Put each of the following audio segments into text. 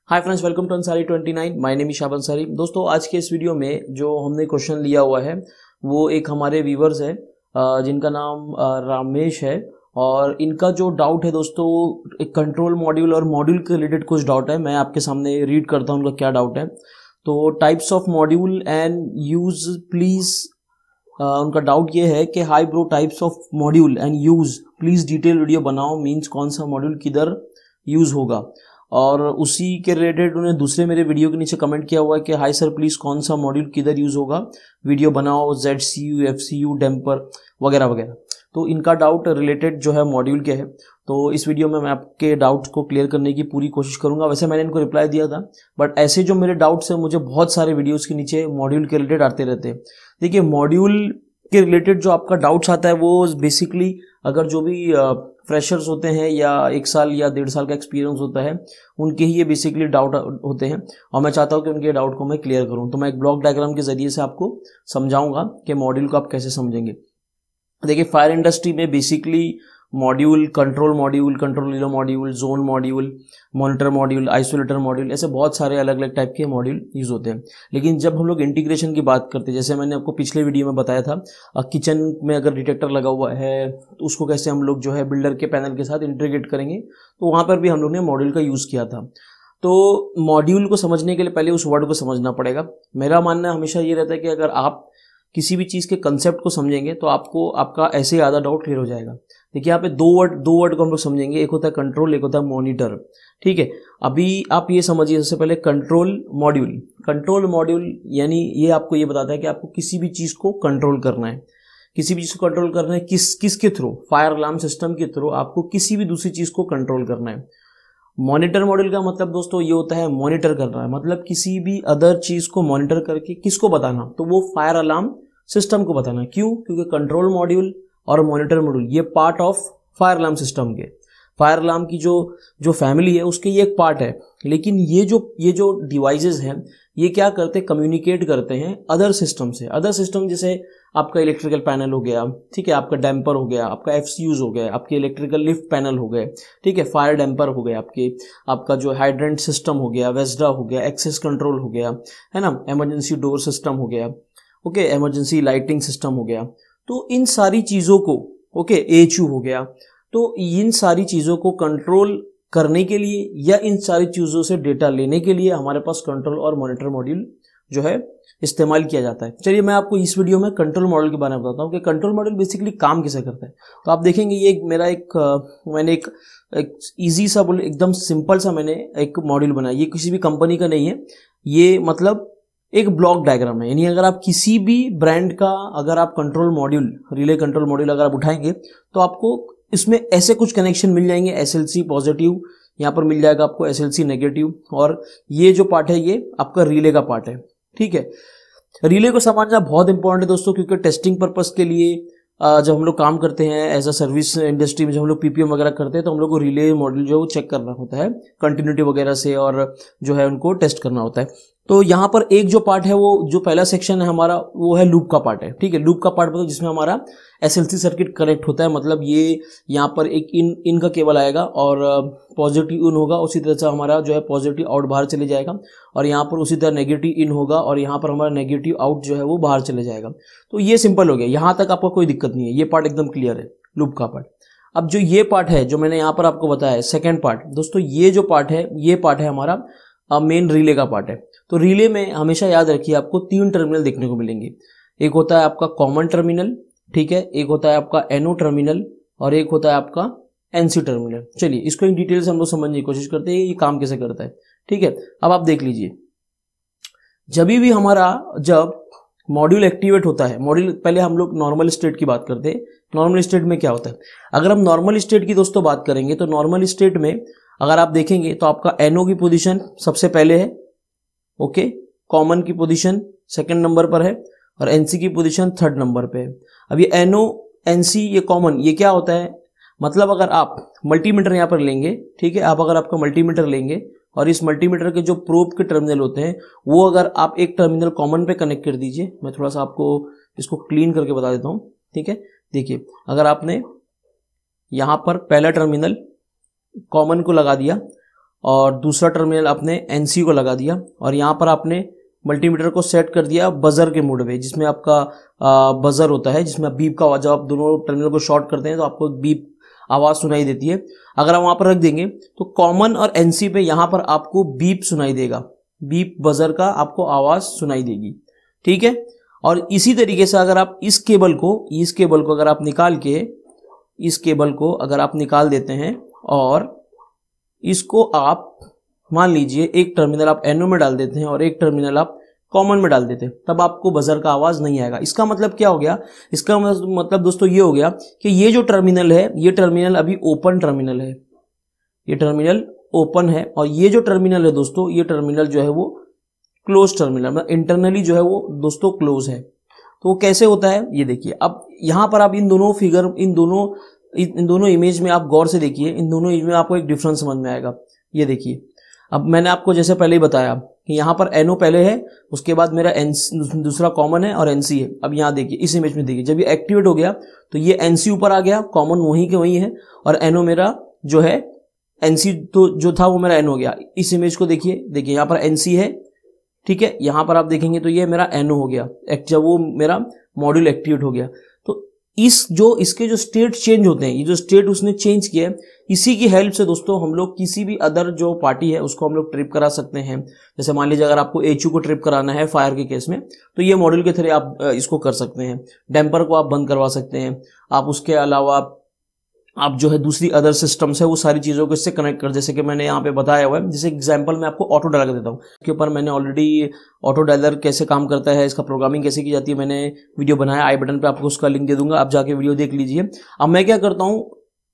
Hi friends, welcome to Ansari 29। My name is Shab Ansari. दोस्तों, आज के इस वीडियो में जो हमने क्वेश्चन लिया हुआ है वो एक हमारे व्यूवर्स है जिनका नाम रामेश है। और इनका जो डाउट है दोस्तों, एक कंट्रोल मॉड्यूल और मॉड्यूल के रिलेटेड कुछ डाउट है। मैं आपके सामने रीड करता हूँ उनका क्या डाउट है। तो types of module and use please. उनका डाउट ये है कि high bro, types of module and use please detail video बनाओ। मीन्स कौन सा मॉड्यूल किधर यूज होगा। और उसी के रिलेटेड उन्होंने दूसरे मेरे वीडियो के नीचे कमेंट किया हुआ है कि हाई सर प्लीज़ कौन सा मॉड्यूल किधर यूज़ होगा, वीडियो बनाओ, ZCU, FCU, डैम्पर वगैरह वगैरह। तो इनका डाउट रिलेटेड जो है मॉड्यूल के है। तो इस वीडियो में मैं आपके डाउट्स को क्लियर करने की पूरी कोशिश करूंगा। वैसे मैंने इनको रिप्लाई दिया था, बट ऐसे जो मेरे डाउट्स हैं मुझे बहुत सारे वीडियोज़ के नीचे मॉड्यूल के रिलेटेड आते रहते हैं। देखिए, मॉड्यूल के रिलेटेड जो आपका डाउट्स आता है वो बेसिकली अगर जो भी फ्रेशर्स होते हैं या 1 साल या 1.5 साल का एक्सपीरियंस होता है उनके ही ये बेसिकली डाउट होते हैं। और मैं चाहता हूँ कि उनके डाउट को मैं क्लियर करूँ। तो मैं एक ब्लॉक डायग्राम के जरिए से आपको समझाऊंगा कि मॉड्यूल को आप कैसे समझेंगे। देखिए, फायर इंडस्ट्री में बेसिकली मॉड्यूल, कंट्रोल लीलो module, zone module, monitor module, isolator module, ऐसे बहुत सारे अलग अलग टाइप के मॉड्यूल यूज होते हैं। लेकिन जब हम लोग इंटीग्रेशन की बात करते हैं, जैसे मैंने आपको पिछले वीडियो में बताया था, किचन में अगर डिटेक्टर लगा हुआ है तो उसको कैसे हम लोग जो है बिल्डर के पैनल के साथ इंटीग्रेट करेंगे, तो वहाँ पर भी हम लोग ने मॉड्यूल का यूज़ किया था। तो मॉड्यूल को समझने के लिए पहले उस वर्ड को समझना पड़ेगा। मेरा मानना हमेशा ये रहता है कि अगर आप किसी भी चीज़ के कंसेप्ट को समझेंगे तो आपको आपका ऐसे ही आधा डाउट क्लियर हो जाएगा। देखिए, यहाँ पे दो वर्ड को हम लोग समझेंगे। एक होता है कंट्रोल, एक होता है मॉनिटर। ठीक है, अभी आप ये समझिए सबसे पहले कंट्रोल मॉड्यूल यानी ये आपको ये बताता है कि आपको किसी भी चीज़ को कंट्रोल करना है। किसी भी चीज़ को कंट्रोल करना है किसके थ्रू? फायर अलार्म सिस्टम के थ्रू आपको किसी भी दूसरी चीज़ को कंट्रोल करना है। मॉनिटर मॉड्यूल का मतलब दोस्तों ये होता है मॉनिटर करना है, मतलब किसी भी अदर चीज़ को मॉनिटर करके किसको बताना, तो वो फायर अलार्म सिस्टम को बताना। क्यों? क्योंकि कंट्रोल मॉड्यूल और मॉनिटर मॉड्यूल ये part of fire alarm system के, फायर अलार्म की जो फैमिली है उसके ये एक पार्ट है। लेकिन ये जो डिवाइसेस हैं ये क्या करते हैं? कम्युनिकेट करते हैं अदर सिस्टम से। अदर सिस्टम जैसे आपका इलेक्ट्रिकल पैनल हो गया, ठीक है, आपका डैम्पर हो गया, आपका FCUs हो गया, आपके इलेक्ट्रिकल लिफ्ट पैनल हो गए, ठीक है, फायर डैम्पर हो गया, आपका जो हाइड्रेंट सिस्टम हो गया, वेस्डा हो गया, एक्सेस कंट्रोल हो गया, है ना, इमरजेंसी डोर सिस्टम हो गया, ओके, इमरजेंसी लाइटिंग सिस्टम हो गया। तो इन सारी चीज़ों को, ओके, AHU हो गया। तो इन सारी चीज़ों को कंट्रोल करने के लिए या इन सारी चीज़ों से डेटा लेने के लिए हमारे पास कंट्रोल और मॉनिटर मॉड्यूल जो है इस्तेमाल किया जाता है। चलिए, मैं आपको इस वीडियो में कंट्रोल मॉड्यूल के बारे में बताता हूँ कि कंट्रोल मॉड्यूल बेसिकली काम कैसे करता है। तो आप देखेंगे ये मैंने एक ईजी सा बोले, एकदम सिंपल सा मैंने एक मॉड्यूल बनाया। ये किसी भी कंपनी का नहीं है, ये मतलब एक ब्लॉक डायग्राम है। यानी अगर आप किसी भी ब्रांड का अगर आप control module, relay control module अगर आप उठाएंगे तो आपको इसमें ऐसे कुछ कनेक्शन मिल जाएंगे। SLC पॉजिटिव यहाँ पर मिल जाएगा आपको, SLC नेगेटिव, और ये जो पार्ट है ये आपका रिले का पार्ट है। ठीक है, रिले को समझना बहुत इंपॉर्टेंट है दोस्तों, क्योंकि टेस्टिंग पर्पस के लिए जब हम लोग काम करते हैं एज अ सर्विस इंडस्ट्री में, जब हम लोग PPM वगैरह करते हैं तो हम लोग को रिले मॉड्यूल जो है वो चेक करना होता है कंटिन्यूटी वगैरह से, और जो है उनको टेस्ट करना होता है। तो यहाँ पर एक जो पार्ट है वो जो पहला सेक्शन है हमारा वो है लूप का पार्ट है। ठीक है, लूप का पार्ट मतलब जिसमें हमारा SLC सर्किट कनेक्ट होता है। मतलब ये यहाँ पर एक इन का केबल आएगा और पॉजिटिव इन होगा, उसी तरह से हमारा जो है पॉजिटिव आउट बाहर चले जाएगा, और यहाँ पर उसी तरह नेगेटिव इन होगा और यहाँ पर हमारा नेगेटिव आउट जो है वो बाहर चले जाएगा। तो ये सिंपल हो गया, यहाँ तक आपको कोई दिक्कत नहीं है, ये पार्ट एकदम क्लियर है, लूप का पार्ट। अब जो ये पार्ट है जो मैंने यहाँ पर आपको बताया है सेकेंड पार्ट, दोस्तों ये जो पार्ट है ये पार्ट है हमारा मेन रिले का पार्ट है। तो रिले में हमेशा याद रखिए आपको 3 टर्मिनल देखने को मिलेंगे। एक होता है आपका कॉमन टर्मिनल, ठीक है, एक होता है आपका NO टर्मिनल, और एक होता है आपका NC टर्मिनल। चलिए, इसको इन डिटेल से हम लोग समझने की कोशिश करते हैं ये काम कैसे करता है। ठीक है, अब आप देख लीजिए, जब मॉड्यूल एक्टिवेट होता है, मॉड्यूल पहले हम लोग नॉर्मल स्टेट की बात करते हैं। नॉर्मल स्टेट में क्या होता है? अगर हम नॉर्मल स्टेट की दोस्तों बात करेंगे तो नॉर्मल स्टेट में अगर आप देखेंगे तो आपका NO की पोजीशन सबसे पहले है, ओके, कॉमन की पोजीशन सेकंड नंबर पर है, और NC की पोजीशन थर्ड नंबर पे है। अब ये NO, NC, ये कॉमन, ये क्या होता है? मतलब अगर आप मल्टीमीटर यहाँ पर लेंगे, ठीक है, आप अगर आपका मल्टीमीटर लेंगे और इस मल्टीमीटर के जो प्रोब के टर्मिनल होते हैं वो अगर आप एक टर्मिनल कॉमन पे कनेक्ट कर दीजिए, मैं थोड़ा सा आपको इसको क्लीन करके बता देता हूँ। ठीक है, देखिए, अगर आपने यहाँ पर पहला टर्मिनल कॉमन को लगा दिया और दूसरा टर्मिनल आपने एनसी को लगा दिया और यहाँ पर आपने मल्टीमीटर को सेट कर दिया बजर के मोड में, जिसमें आपका बजर होता है, जिसमें बीप का आवाज, जब आप दोनों टर्मिनल को शॉर्ट करते हैं तो आपको बीप आवाज सुनाई देती है। अगर आप वहां पर रख देंगे तो कॉमन और एनसी पे यहां पर आपको बीप सुनाई देगा, बीप बजर का आपको आवाज सुनाई देगी, ठीक है। और इसी तरीके से अगर आप इस केबल को अगर आप निकाल के, इस केबल को अगर आप निकाल देते हैं और इसको आप मान लीजिए एक टर्मिनल आप एनो में डाल देते हैं और एक टर्मिनल आप कॉमन में डाल देते हैं, तब आपको बजर का आवाज नहीं आएगा। इसका मतलब क्या हो गया? इसका मतलब दोस्तों ये हो गया कि ये जो टर्मिनल है, ये टर्मिनल अभी ओपन टर्मिनल है, ये टर्मिनल ओपन है, और ये जो टर्मिनल है दोस्तों, ये टर्मिनल जो है वो क्लोज टर्मिनल, मतलब इंटरनली जो है वो दोस्तों क्लोज है। तो वो कैसे होता है ये देखिए। अब यहां पर आप इन दोनों इमेज में आप गौर से देखिए, इन दोनों इमेज में आपको एक डिफरेंस समझ में आएगा। ये देखिए, अब मैंने आपको जैसे पहले ही बताया कि यहाँ पर एनओ पहले है, उसके बाद मेरा दूसरा कॉमन है और एनसी है। अब यहाँ देखिए, इस इमेज में देखिए, जब ये एक्टिवेट हो गया तो ये एनसी ऊपर आ गया, कॉमन वहीं के वहीं है, और एनओ मेरा जो है एनसी तो जो था वो मेरा एन हो गया। इस इमेज को देखिए, यहाँ पर एनसी है, ठीक है, यहाँ पर आप देखेंगे तो ये मेरा एनओ हो गया जब वो मेरा मॉड्यूल एक्टिवेट हो गया। तो इसके जो स्टेट चेंज होते हैं, ये जो स्टेट उसने चेंज किया है, इसी की हेल्प से दोस्तों हम लोग किसी भी अदर जो पार्टी है उसको हम लोग ट्रिप करा सकते हैं। जैसे मान लीजिए अगर आपको एचयू को ट्रिप कराना है फायर के केस में, तो ये मॉड्यूल के थ्रू आप इसको कर सकते हैं। डैम्पर को आप बंद करवा सकते हैं आप, उसके अलावा आप जो है दूसरी अदर सिस्टम्स है वो सारी चीज़ों को इससे कनेक्ट कर, जैसे कि मैंने यहाँ पे बताया हुआ है। जैसे एग्जांपल मैं आपको ऑटो डायलर देता हूँ, इसके ऊपर मैंने ऑलरेडी ऑटो डायलर कैसे काम करता है, इसका प्रोग्रामिंग कैसे की जाती है, मैंने वीडियो बनाया, आई बटन पे आपको उसका लिंक दे दूंगा, आप जाके वीडियो देख लीजिए। अब मैं क्या करता हूँ,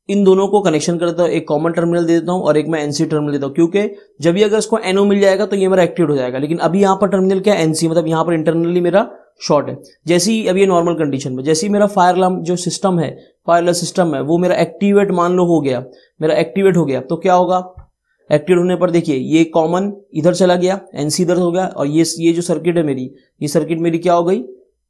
इन दोनों को कनेक्शन करता हूँ, एक कॉमन टर्मिनल दे देता हूँ और एक मैं एनसी टर्मिनल देता हूँ, क्योंकि जब भी अगर इसको एनओ मिल जाएगा तो ये मेरा एक्टिवेट हो जाएगा। लेकिन अभी यहाँ पर टर्मिनल क्या है, एनसी, मतलब यहाँ पर इंटरनली मेरा शॉर्ट है। जैसे ही अभी ये नॉर्मल कंडीशन में, जैसे ही मेरा फायर अलार्म जो सिस्टम है, फायर अलर्ट सिस्टम है, वो मेरा एक्टिवेट मान लो हो गया, मेरा एक्टिवेट हो गया, तो क्या होगा, एक्टिवेट होने पर देखिए ये कॉमन इधर चला गया, एनसी इधर हो गया, और ये जो सर्किट है मेरी, ये सर्किट मेरी क्या हो गई,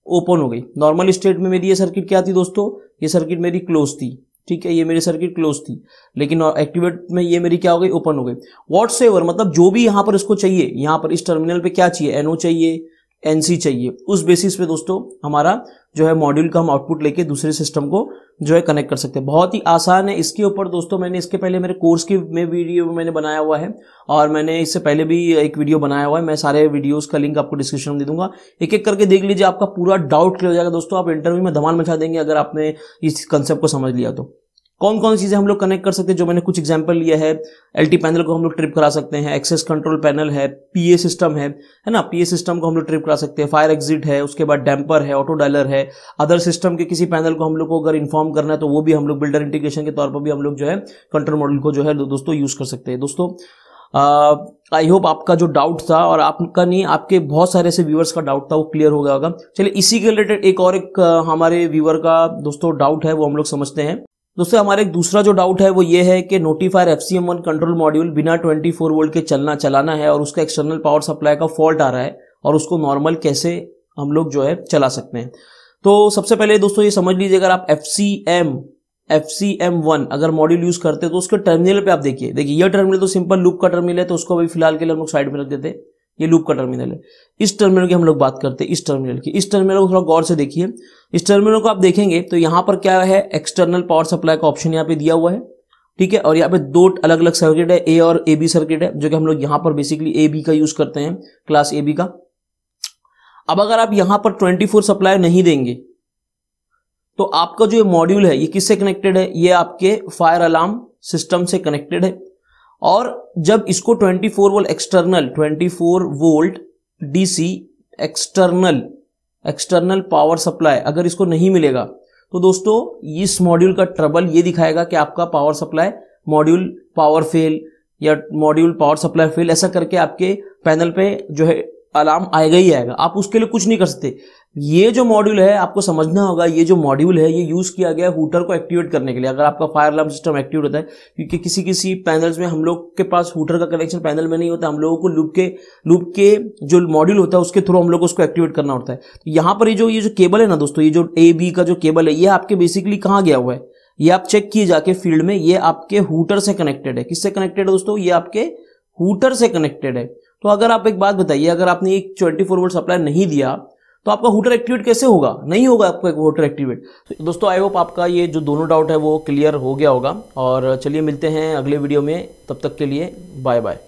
ओपन हो गई। नॉर्मल स्टेट में मेरी ये सर्किट क्या थी दोस्तों, ये सर्किट मेरी क्लोज थी, ठीक है, ये मेरी सर्किट क्लोज थी, लेकिन एक्टिवेट में ये मेरी क्या हो गई, ओपन हो गई। व्हाटसएवर, मतलब जो भी यहां पर इसको चाहिए, यहां पर इस टर्मिनल पे क्या चाहिए, एनओ चाहिए, एनसी चाहिए, उस बेसिस पे दोस्तों हमारा जो है मॉड्यूल का हम आउटपुट लेके दूसरे सिस्टम को जो है कनेक्ट कर सकते हैं। बहुत ही आसान है। इसके ऊपर दोस्तों मैंने इसके पहले मेरे कोर्स की में वीडियो मैंने बनाया हुआ है, और मैंने इससे पहले भी एक वीडियो बनाया हुआ है। मैं सारे वीडियोस का लिंक आपको डिस्क्रिप्शन में दे दूंगा, एक एक करके देख लीजिए, आपका पूरा डाउट क्लियर हो जाएगा दोस्तों। आप इंटरव्यू में धमाल मचा देंगे अगर आपने इस कंसेप्ट को समझ लिया तो। कौन कौन चीजें हम लोग कनेक्ट कर सकते हैं, जो मैंने कुछ एग्जांपल लिया है, एलटी पैनल को हम लोग ट्रिप करा सकते हैं, एक्सेस कंट्रोल पैनल है, पीए सिस्टम है ना, पीए सिस्टम को हम लोग ट्रिप करा सकते हैं, फायर एग्जिट है, उसके बाद डैम्पर है, ऑटो डायलर है, अदर सिस्टम के किसी पैनल को हम लोग को अगर इन्फॉर्म करना है तो वो भी हम लोग बिल्डर इंटीग्रेशन के तौर पर भी हम लोग जो है कंट्रोल मॉड्यूल को जो है दोस्तों यूज कर सकते हैं। दोस्तों आई होप आपका जो डाउट था, और आपका नहीं, आपके बहुत सारे ऐसे व्यूअर्स का डाउट था, वो क्लियर हो गया होगा। चलिए इसी के रिलेटेड एक हमारे व्यूअर का दोस्तों डाउट है, वो हम लोग समझते हैं। दोस्तों हमारा एक दूसरा जो डाउट है वो ये है कि नोटिफायर FCM1 कंट्रोल मॉड्यूल बिना 24 वोल्ट के चलाना है, और उसका एक्सटर्नल पावर सप्लाई का फॉल्ट आ रहा है, और उसको नॉर्मल कैसे हम लोग जो है चला सकते हैं। तो सबसे पहले दोस्तों ये समझ लीजिए, अगर आप FCM1 अगर मॉड्यूल यूज करते हैं तो उसके टर्मिनल पे आप देखिए ये टर्मिनल तो सिंपल लूप का टर्मिनल है, तो उसको अभी फिलहाल के लिए हम लोग साइड में रख देते हैं, ये लूप का टर्मिनल है। इस टर्मिनल की हम लोग बात करते हैं, इस टर्मिनल की। इस टर्मिनल को थोड़ा गौर से देखिए, इस टर्मिनल को आप देखेंगे तो यहां पर क्या है, एक्सटर्नल पावर सप्लाई का ऑप्शन यहाँ पे दिया हुआ है, ठीक है, और यहाँ पे दो अलग अलग सर्किट है, ए और AB सर्किट है, जो कि हम लोग यहाँ पर बेसिकली AB का यूज करते हैं, क्लास AB का। अब अगर आप यहां पर 24 सप्लाई नहीं देंगे तो आपका जो मॉड्यूल है ये किससे कनेक्टेड है, ये आपके फायर अलार्म सिस्टम से कनेक्टेड है। और जब इसको 24 volt external, 24 volt DC external power supply अगर इसको नहीं मिलेगा तो दोस्तों इस मॉड्यूल का ट्रबल ये दिखाएगा कि आपका power supply module power fail या मॉड्यूल पावर सप्लाई फेल, ऐसा करके आपके पैनल पे जो है अलार्म आएगा ही आएगा। आप उसके लिए कुछ नहीं कर सकते। ये जो मॉड्यूल है आपको समझना होगा, ये जो मॉड्यूल है ये यूज किया गया है हूटर को एक्टिवेट करने के लिए। अगर आपका फायर अलार्म सिस्टम एक्टिवेट होता है, क्योंकि किसी पैनल्स में हम लोग के पास हूटर का कनेक्शन पैनल में नहीं होता, हम लोगों को लूप के जो मॉड्यूल होता है उसके थ्रू हम लोग उसको एक्टिवेट करना होता है। तो यहाँ पर ये जो केबल है ना दोस्तों, ये जो AB का जो केबल है ये आपके बेसिकली कहाँ गया हुआ है, ये आप चेक किए जाके फील्ड में, ये आपके हूटर से कनेक्टेड है। किससे कनेक्टेड है दोस्तों? ये आपके हूटर से कनेक्टेड है। तो अगर आप एक बात बताइए, अगर आपने एक 24 वोल्ट सप्लाई नहीं दिया तो आपका हूटर एक्टिवेट कैसे होगा? नहीं होगा आपका हूटर एक्टिवेट। तो दोस्तों आई होप आपका ये जो दोनों डाउट है वो क्लियर हो गया होगा। और चलिए मिलते हैं अगले वीडियो में, तब तक के लिए बाय बाय।